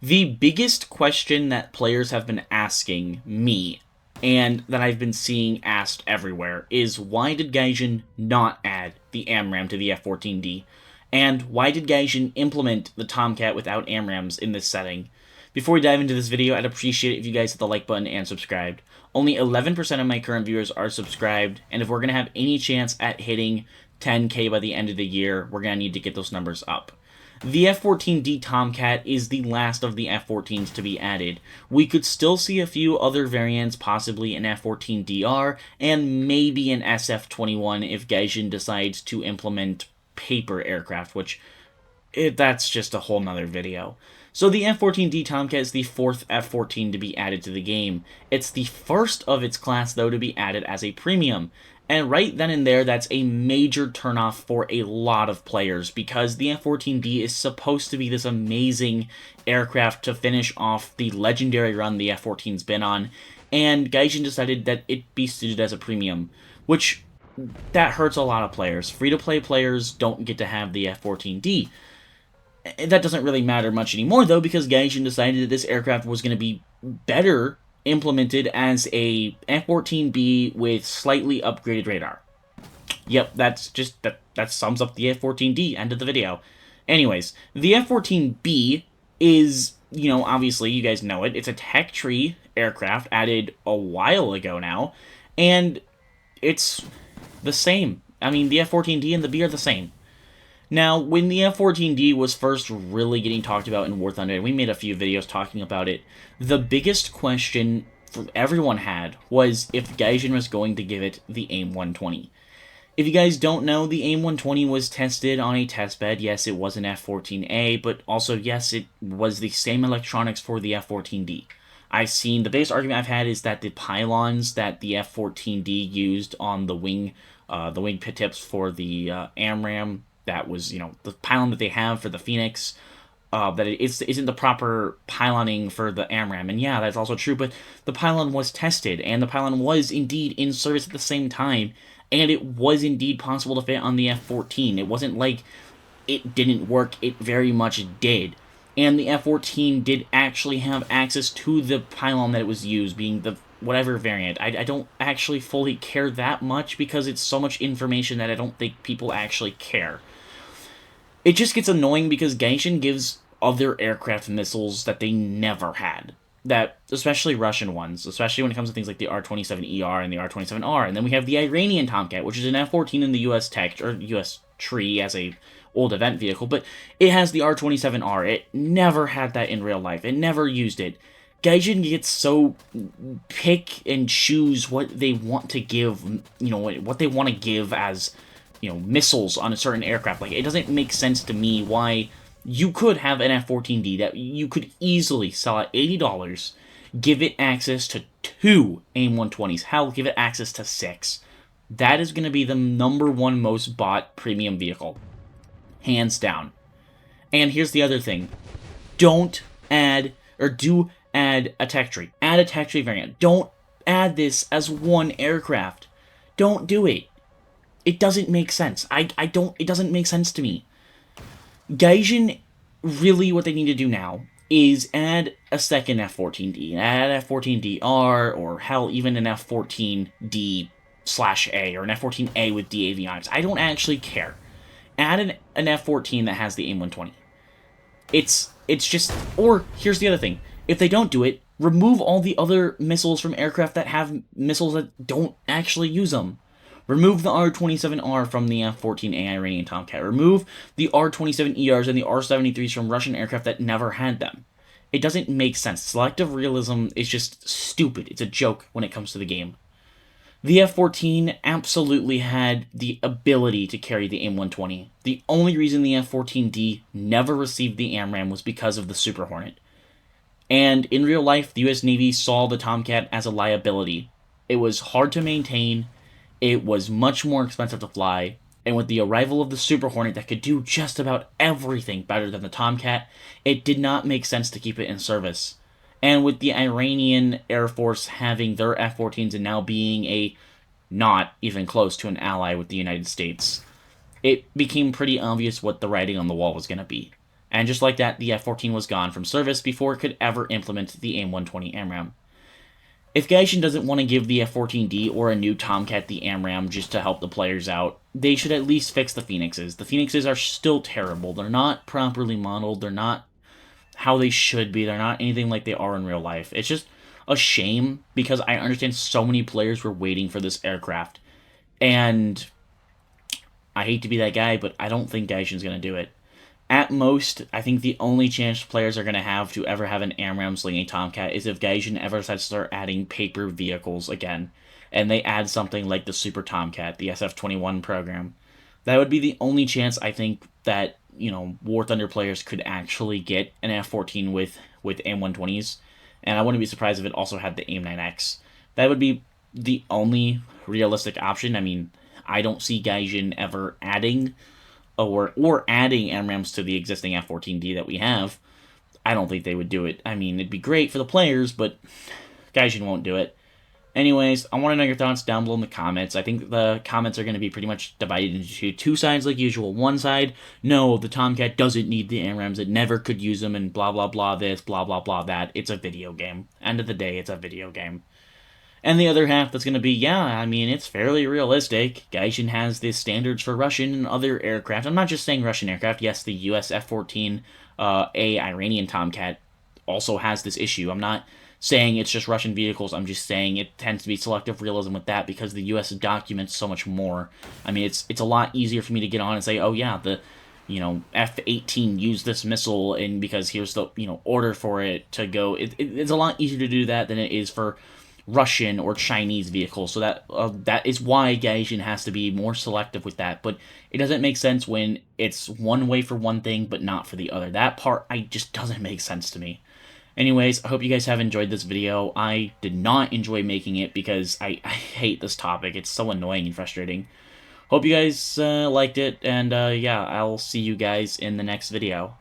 The biggest question that players have been asking me, and that I've been seeing asked everywhere, is why did Gaijin not add the AMRAAM to the F-14D? And why did Gaijin implement the Tomcat without AMRAAMs in this setting? Before we dive into this video, I'd appreciate it if you guys hit the like button and subscribed. Only 11% of my current viewers are subscribed, and if we're going to have any chance at hitting 10k by the end of the year, we're going to need to get those numbers up. The F-14D Tomcat is the last of the F-14s to be added. We could still see a few other variants, possibly an F-14DR, and maybe an SF-21 if Gaijin decides to implement paper aircraft, which that's just a whole nother video. So the F-14D Tomcat is the fourth F-14 to be added to the game. It's the first of its class, though, to be added as a premium. And right then and there, that's a major turnoff for a lot of players, because the F-14D is supposed to be this amazing aircraft to finish off the legendary run the F-14's been on, and Gaijin decided that it be suited as a premium, which that hurts a lot of players. Free-to-play players don't get to have the F-14D. That doesn't really matter much anymore, though, because Gaijin decided that this aircraft was going to be better implemented as a F-14B with slightly upgraded radar. Yep, that sums up the F-14D, end of the video. Anyways, the F-14B is, obviously, you guys know it, it's a tech tree aircraft added a while ago now, and it's the same. I mean, the F-14D and the B are the same. Now, when the F-14D was first really getting talked about in warthunder, and we made a few videos talking about it, the biggest question everyone had was if Gaijin was going to give it the AIM-120. If you guys don't know, the AIM-120 was tested on a testbed. Yes, it was an F-14A, but also, yes, it was the same electronics for the F-14D. The biggest argument I've had is that the pylons that the F-14D used on the wing pit tips for the AMRAAM, that was, the pylon that they have for the Phoenix, that it isn't the proper pyloning for the AMRAAM. And yeah, that's also true, but the pylon was tested, and the pylon was indeed in service at the same time, and it was indeed possible to fit on the F-14. It wasn't like it didn't work, it very much did. And the F-14 did actually have access to the pylon that it was used, being the whatever variant. I don't actually fully care that much, because it's so much information that I don't think people actually care. It just gets annoying because Gaijin gives other aircraft missiles that they never had. That, especially Russian ones, especially when it comes to things like the R-27ER and the R-27R. And then we have the Iranian Tomcat, which is an F-14 in the US tech, or US tree as a old event vehicle, but it has the R-27R. It never had that in real life. It never used it. Gaijin gets so pick and choose what they want to give, what they want to give as, missiles on a certain aircraft. Like, it doesn't make sense to me why you could have an F-14D that you could easily sell at $80, give it access to 2 AIM-120s, hell, give it access to 6. That is going to be the #1 most bought premium vehicle. Hands down. And here's the other thing. Do add a tech tree. Add a tech tree variant. Don't add this as one aircraft. Don't do it. It doesn't make sense. It doesn't make sense to me. Gaijin, really what they need to do now is add a second F-14D. Add an F-14DR, or hell, even an F-14D/A, or an F-14A with D avionics. I don't actually care. Add an F-14 that has the AIM-120. It's just, or here's the other thing. If they don't do it, remove all the other missiles from aircraft that have missiles that don't actually use them. Remove the R-27R from the F-14A Iranian Tomcat. Remove the R-27ERs and the R-73s from Russian aircraft that never had them. It doesn't make sense. Selective realism is just stupid. It's a joke when it comes to the game. The F-14 absolutely had the ability to carry the AIM-120. The only reason the F-14D never received the AMRAAM was because of the Super Hornet. And in real life, the US Navy saw the Tomcat as a liability. It was hard to maintain, it was much more expensive to fly, and with the arrival of the Super Hornet that could do just about everything better than the Tomcat, it did not make sense to keep it in service. And with the Iranian Air Force having their F-14s and now being not even close to an ally with the United States, it became pretty obvious what the writing on the wall was going to be. And just like that, the F-14 was gone from service before it could ever implement the AIM-120 AMRAAM. If Gaijin doesn't want to give the F-14D or a new Tomcat the AMRAAM just to help the players out, they should at least fix the Phoenixes. The Phoenixes are still terrible. They're not properly modeled. They're not how they should be. They're not anything like they are in real life. It's just a shame because I understand so many players were waiting for this aircraft. And I hate to be that guy, but I don't think Gaijin's going to do it. At most, I think the only chance players are going to ever have an AMRAAM sling a Tomcat is if Gaijin ever decides to start adding paper vehicles again, and they add something like the Super Tomcat, the SF-21 program. That would be the only chance I think that, War Thunder players could actually get an F-14 with AIM-120s, and I wouldn't be surprised if it also had the AIM-9X. That would be the only realistic option. I mean, I don't see Gaijin ever adding or adding AMRAAMs to the existing F-14D that we have. I don't think they would do it. I mean, it'd be great for the players, but Gaijin won't do it. Anyways, I want to know your thoughts down below in the comments. I think the comments are going to be pretty much divided into two sides like usual. One side, no, the Tomcat doesn't need the AMRAAMs, it never could use them, and blah blah blah this, blah blah blah that. It's a video game. End of the day, it's a video game. And the other half that's going to be, yeah, I mean, it's fairly realistic. Gaijin has the standards for Russian and other aircraft. I'm not just saying Russian aircraft. Yes, the US F-14A Iranian Tomcat also has this issue. I'm not saying it's just Russian vehicles. I'm just saying it tends to be selective realism with that because the US documents so much more. I mean, it's a lot easier for me to get on and say, oh yeah, the F-18 used this missile, and because here's the order for it to go. It's a lot easier to do that than it is for Russian or Chinese vehicles, so that is why Gaijin has to be more selective with that. But it doesn't make sense when it's one way for one thing but not for the other. That part just doesn't make sense to me. Anyways, I hope you guys have enjoyed this video. I did not enjoy making it because I hate this topic. It's so annoying and frustrating. Hope you guys liked it, and yeah, I'll see you guys in the next video.